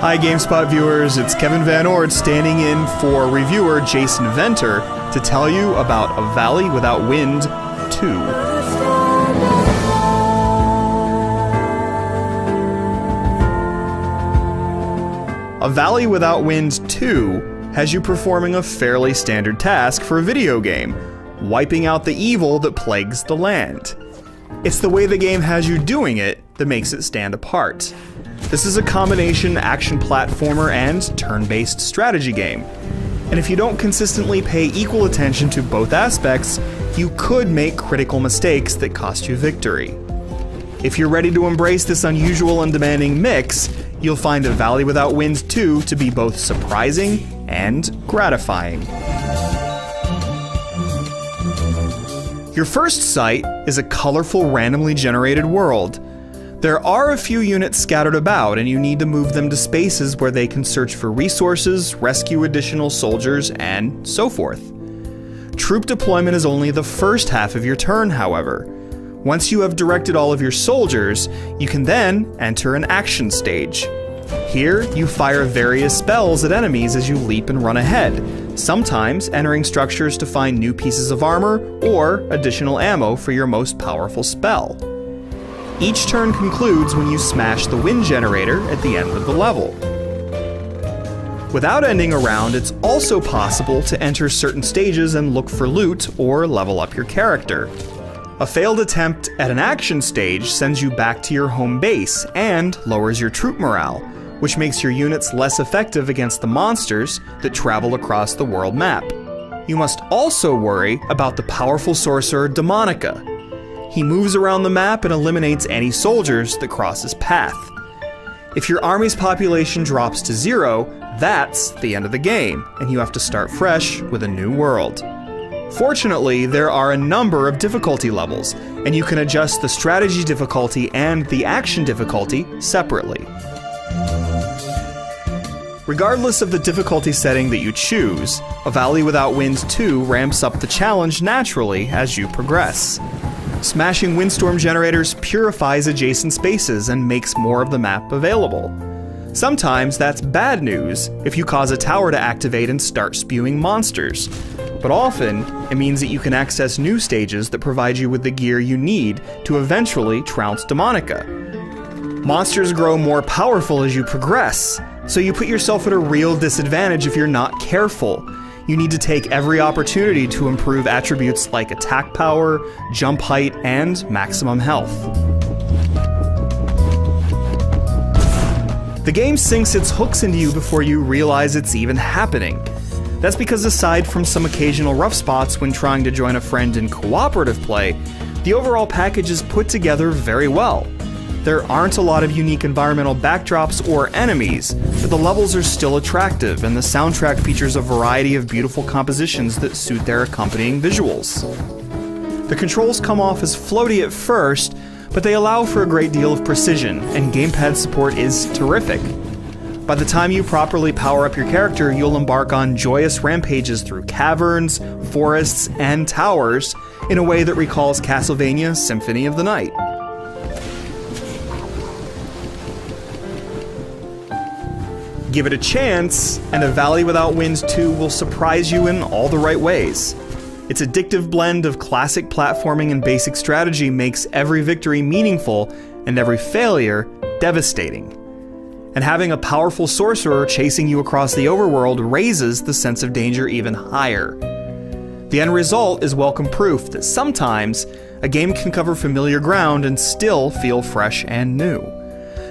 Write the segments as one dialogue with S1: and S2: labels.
S1: Hi GameSpot viewers, it's Kevin Van Ord standing in for reviewer Jason Venter to tell you about A Valley Without Wind 2. A Valley Without Wind 2 has you performing a fairly standard task for a video game, wiping out the evil that plagues the land. It's the way the game has you doing it that makes it stand apart. This is a combination action platformer and turn-based strategy game. And if you don't consistently pay equal attention to both aspects, you could make critical mistakes that cost you victory. If you're ready to embrace this unusual and demanding mix, you'll find A Valley Without Wind 2 to be both surprising and gratifying. Your first sight is a colorful, randomly generated world. There are a few units scattered about, and you need to move them to spaces where they can search for resources, rescue additional soldiers, and so forth. Troop deployment is only the first half of your turn, however. Once you have directed all of your soldiers, you can then enter an action stage. Here, you fire various spells at enemies as you leap and run ahead, sometimes entering structures to find new pieces of armor or additional ammo for your most powerful spell. Each turn concludes when you smash the wind generator at the end of the level. Without ending a round, it's also possible to enter certain stages and look for loot or level up your character. A failed attempt at an action stage sends you back to your home base and lowers your troop morale, which makes your units less effective against the monsters that travel across the world map. You must also worry about the powerful sorcerer Demonica. He moves around the map and eliminates any soldiers that cross his path. If your army's population drops to 0, that's the end of the game, and you have to start fresh with a new world. Fortunately, there are a number of difficulty levels, and you can adjust the strategy difficulty and the action difficulty separately. Regardless of the difficulty setting that you choose, A Valley Without Wind 2 ramps up the challenge naturally as you progress. Smashing windstorm generators purifies adjacent spaces and makes more of the map available. Sometimes that's bad news if you cause a tower to activate and start spewing monsters, but often it means that you can access new stages that provide you with the gear you need to eventually trounce Demonica. Monsters grow more powerful as you progress, so you put yourself at a real disadvantage if you're not careful. You need to take every opportunity to improve attributes like attack power, jump height, and maximum health. The game sinks its hooks into you before you realize it's even happening. That's because aside from some occasional rough spots when trying to join a friend in cooperative play, the overall package is put together very well. There aren't a lot of unique environmental backdrops or enemies, but the levels are still attractive, and the soundtrack features a variety of beautiful compositions that suit their accompanying visuals. The controls come off as floaty at first, but they allow for a great deal of precision, and gamepad support is terrific. By the time you properly power up your character, you'll embark on joyous rampages through caverns, forests, and towers in a way that recalls Castlevania Symphony of the Night. Give it a chance, and A Valley Without Wind 2 will surprise you in all the right ways. Its addictive blend of classic platforming and basic strategy makes every victory meaningful and every failure devastating. And having a powerful sorcerer chasing you across the overworld raises the sense of danger even higher. The end result is welcome proof that sometimes a game can cover familiar ground and still feel fresh and new.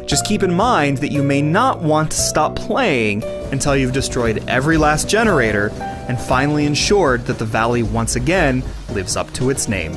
S1: Just keep in mind that you may not want to stop playing until you've destroyed every last generator and finally ensured that the valley once again lives up to its name.